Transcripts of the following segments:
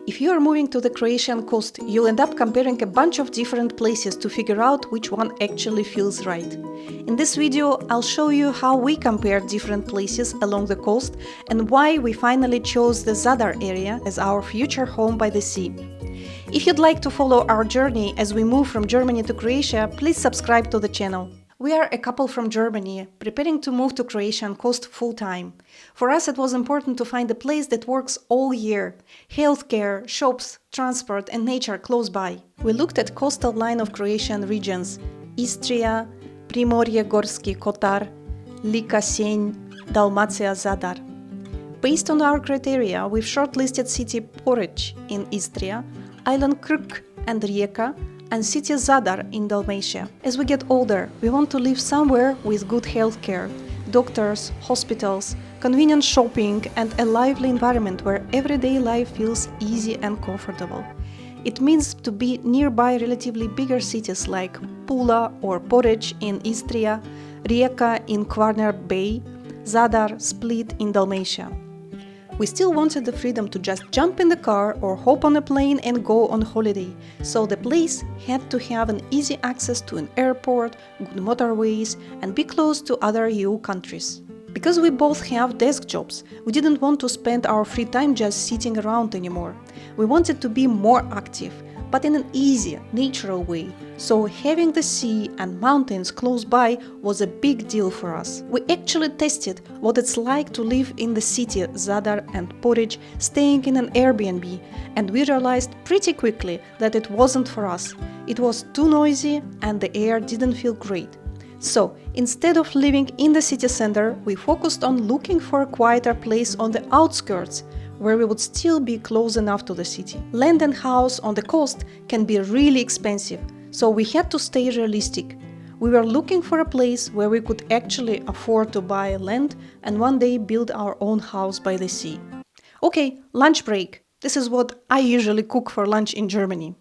If you are moving to the Croatian coast, you'll end up comparing a bunch of different places to figure out which one actually feels right. In this video, I'll show you how we compared different places along the coast and why we finally chose the Zadar area as our future home by the sea. If you'd like to follow our journey as we move from Germany to Croatia, please subscribe to the channel. We are a couple from Germany, preparing to move to Croatian coast full-time. For us it was important to find a place that works all year. Healthcare, shops, transport and nature close by. We looked at coastal line of Croatian regions: Istria, Primorje Gorski Kotar, Lika Senj, Dalmatia Zadar. Based on our criteria, we've shortlisted city Porec in Istria, island Krk and Rijeka, and city Zadar in Dalmatia. As we get older, we want to live somewhere with good healthcare, doctors, hospitals, convenient shopping and a lively environment where everyday life feels easy and comfortable. It means to be nearby relatively bigger cities like Pula or Porec in Istria, Rijeka in Kvarner Bay, Zadar, Split in Dalmatia. We still wanted the freedom to just jump in the car or hop on a plane and go on holiday, so the place had to have an easy access to an airport, good motorways, and be close to other EU countries. Because we both have desk jobs, we didn't want to spend our free time just sitting around anymore. We wanted to be more active, but in an easy, natural way, so having the sea and mountains close by was a big deal for us. We actually tested what it's like to live in the city Zadar and Porec, staying in an Airbnb, and we realized pretty quickly that it wasn't for us. It was too noisy and the air didn't feel great. So, instead of living in the city center, we focused on looking for a quieter place on the outskirts, where we would still be close enough to the city. Land and house on the coast can be really expensive, so we had to stay realistic. We were looking for a place where we could actually afford to buy land and one day build our own house by the sea. Okay, lunch break. This is what I usually cook for lunch in Germany.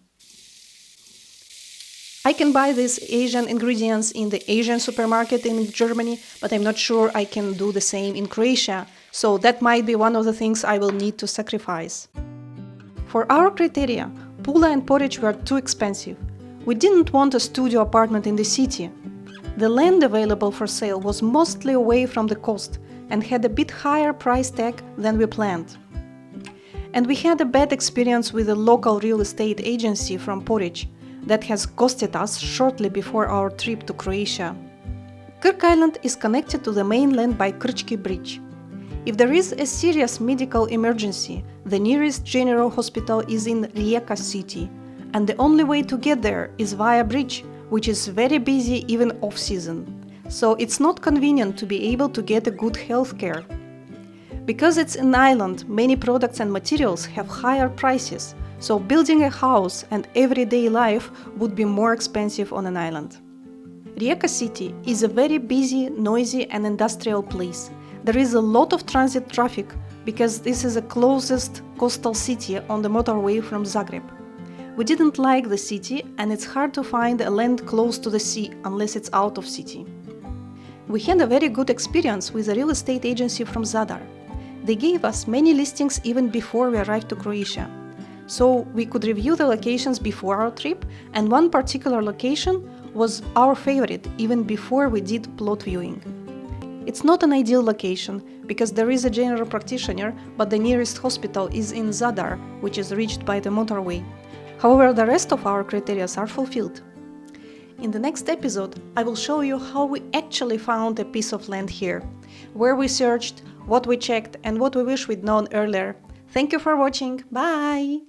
I can buy these Asian ingredients in the Asian supermarket in Germany, but I'm not sure I can do the same in Croatia, so that might be one of the things I will need to sacrifice. For our criteria, Pula and Porec were too expensive. We didn't want a studio apartment in the city. The land available for sale was mostly away from the coast and had a bit higher price tag than we planned. And we had a bad experience with a local real estate agency from Porec that has costed us shortly before our trip to Croatia. Krk Island is connected to the mainland by Krčki Bridge. If there is a serious medical emergency, the nearest general hospital is in Rijeka city, and the only way to get there is via bridge, which is very busy even off-season. So it's not convenient to be able to get a good healthcare. Because it's an island, many products and materials have higher prices, so building a house and everyday life would be more expensive on an island. Rijeka city is a very busy, noisy and industrial place. There is a lot of transit traffic because this is the closest coastal city on the motorway from Zagreb. We didn't like the city and it's hard to find a land close to the sea unless it's out of city. We had a very good experience with a real estate agency from Zadar. They gave us many listings even before we arrived to Croatia. So we could review the locations before our trip, and one particular location was our favorite even before we did plot viewing. It's not an ideal location because there is a general practitioner, but the nearest hospital is in Zadar, which is reached by the motorway. However, the rest of our criteria are fulfilled. In the next episode, I will show you how we actually found a piece of land here, where we searched, what we checked, and what we wish we'd known earlier. Thank you for watching. Bye!